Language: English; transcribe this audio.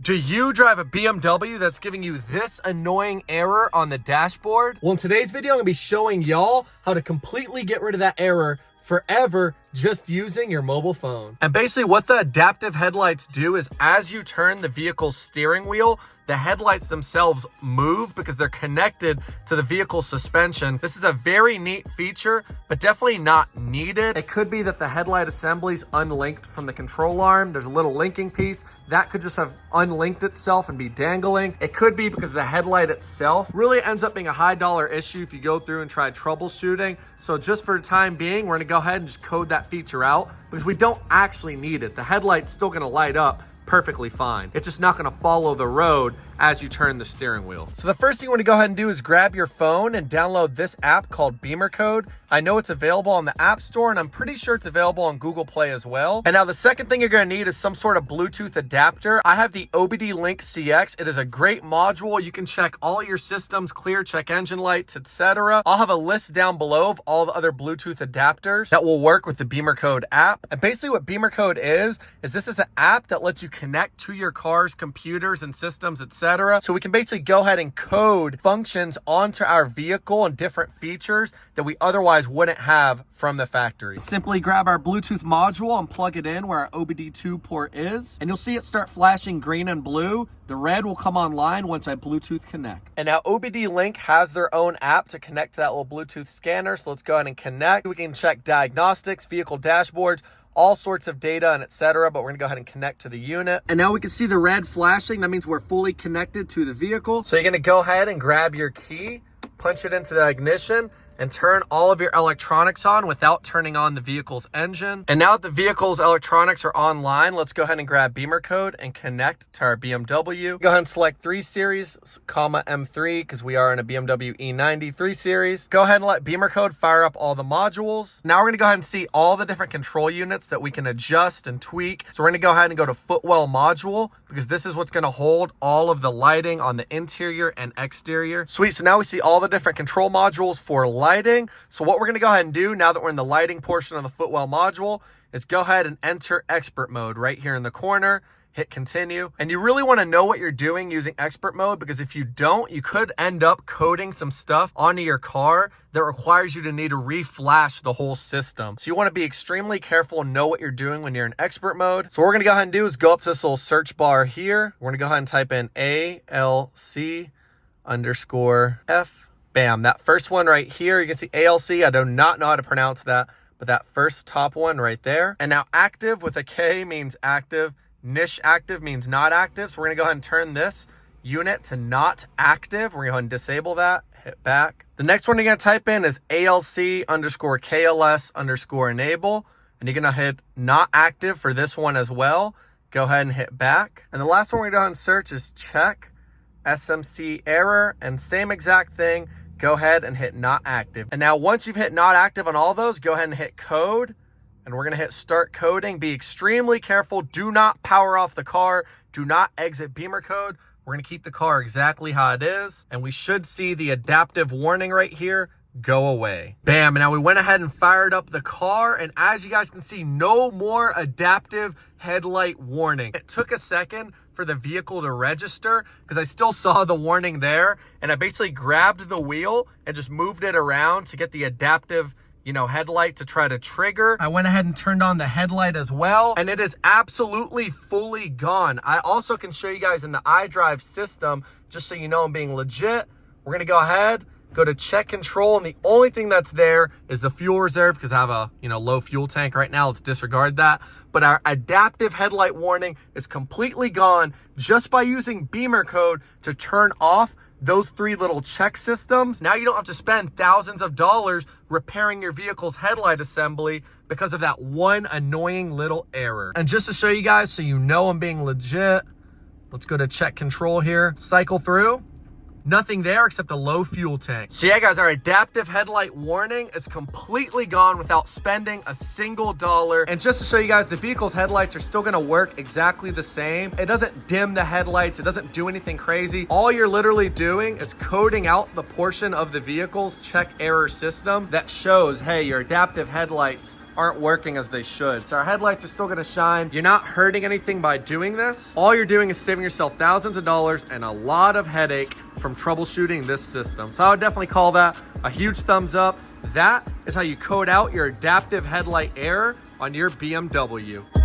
Do you drive a BMW that's giving you this annoying error on the dashboard? Well, in today's video, I'm gonna be showing y'all how to completely get rid of that error forever just using your mobile phone. And basically what the adaptive headlights do is as you turn the vehicle's steering wheel, the headlights themselves move because they're connected to the vehicle's suspension. This is a very neat feature, but definitely not needed. It could be that the headlight assembly's unlinked from the control arm. There's a little linking piece that could just have unlinked itself and be dangling. It could be because the headlight itself really ends up being a high dollar issue if you go through and try troubleshooting. So just for the time being, we're gonna go ahead and just code that feature out because we don't actually need it. The headlight's still gonna light up perfectly fine. It's just not gonna follow the road as you turn the steering wheel. So the first thing you wanna go ahead and do is grab your phone and download this app called BimmerCode. I know it's available on the App Store and I'm pretty sure it's available on Google Play as well. And now the second thing you're gonna need is some sort of Bluetooth adapter. I have the OBDLink CX. It is a great module. You can check all your systems, clear, check engine lights, etc. I'll have a list down below of all the other Bluetooth adapters that will work with the BimmerCode app. And basically what BimmerCode is this is an app that lets you connect to your car's computers and systems, etc. So we can basically go ahead and code functions onto our vehicle and different features that we otherwise wouldn't have from the factory. Simply grab our Bluetooth module and plug it in where our OBD2 port is, and you'll see it start flashing green and blue. The red will come online once I Bluetooth connect. And now OBDLink has their own app to connect to that little Bluetooth scanner. So let's go ahead and connect. We can check diagnostics, vehicle dashboards, all sorts of data and etc. But we're gonna go ahead and connect to the unit. And now we can see the red flashing. That means we're fully connected to the vehicle. So you're gonna go ahead and grab your key, punch it into the ignition, and turn all of your electronics on without turning on the vehicle's engine. And now that the vehicle's electronics are online, let's go ahead and grab BimmerCode and connect to our BMW. Go ahead and select 3 Series, comma M3, because we are in a BMW E90 3 Series. Go ahead and let BimmerCode fire up all the modules. Now we're gonna go ahead and see all the different control units that we can adjust and tweak. So we're gonna go ahead and go to footwell module, because this is what's gonna hold all of the lighting on the interior and exterior. Sweet, so now we see all the different control modules for lighting. So what we're gonna go ahead and do now that we're in the lighting portion of the footwell module is go ahead and enter expert mode right here in the corner, hit continue. And you really wanna know what you're doing using expert mode, because if you don't, you could end up coding some stuff onto your car that requires you to need to reflash the whole system. So you wanna be extremely careful and know what you're doing when you're in expert mode. So what we're gonna go ahead and do is go up to this little search bar here. We're gonna go ahead and type in ALC_F. Bam, that first one right here, you can see ALC. I do not know how to pronounce that, but that first top one right there. And now active with a K means active. Niche active means not active. So we're gonna go ahead and turn this unit to not active. We're gonna go ahead and disable that, hit back. The next one you're gonna type in is ALC_KLS_enable. And you're gonna hit not active for this one as well. Go ahead and hit back. And the last one we're gonna go ahead and search is check SMC error, and same exact thing. Go ahead and hit not active. And now once you've hit not active on all those, go ahead and hit code. And we're gonna hit start coding. Be extremely careful. Do not power off the car. Do not exit BimmerCode. We're gonna keep the car exactly how it is. And we should see the adaptive warning right here go away. Bam, and now we went ahead and fired up the car. And as you guys can see, no more adaptive headlight warning. It took a second for the vehicle to register because I still saw the warning there. And I basically grabbed the wheel and just moved it around to get the adaptive headlight to try to trigger. I went ahead and turned on the headlight as well, and it is absolutely fully gone. I also can show you guys in the iDrive system, just so you know I'm being legit. We're gonna go ahead, go to check control, and the only thing that's there is the fuel reserve because I have a low fuel tank right now. Let's disregard that. But our adaptive headlight warning is completely gone just by using BimmerCode to turn off those 3 little check systems. Now you don't have to spend thousands of dollars repairing your vehicle's headlight assembly because of that one annoying little error. And just to show you guys so you know I'm being legit, let's go to check control here, cycle through. Nothing there except a low fuel tank. So yeah, guys, our adaptive headlight warning is completely gone without spending a single dollar. And just to show you guys, the vehicle's headlights are still gonna work exactly the same. It doesn't dim the headlights. It doesn't do anything crazy. All you're literally doing is coding out the portion of the vehicle's check error system that shows, hey, your adaptive headlights aren't working as they should. So our headlights are still gonna shine. You're not hurting anything by doing this. All you're doing is saving yourself thousands of dollars and a lot of headache from troubleshooting this system. So I would definitely call that a huge thumbs up. That is how you code out your adaptive headlight error on your BMW.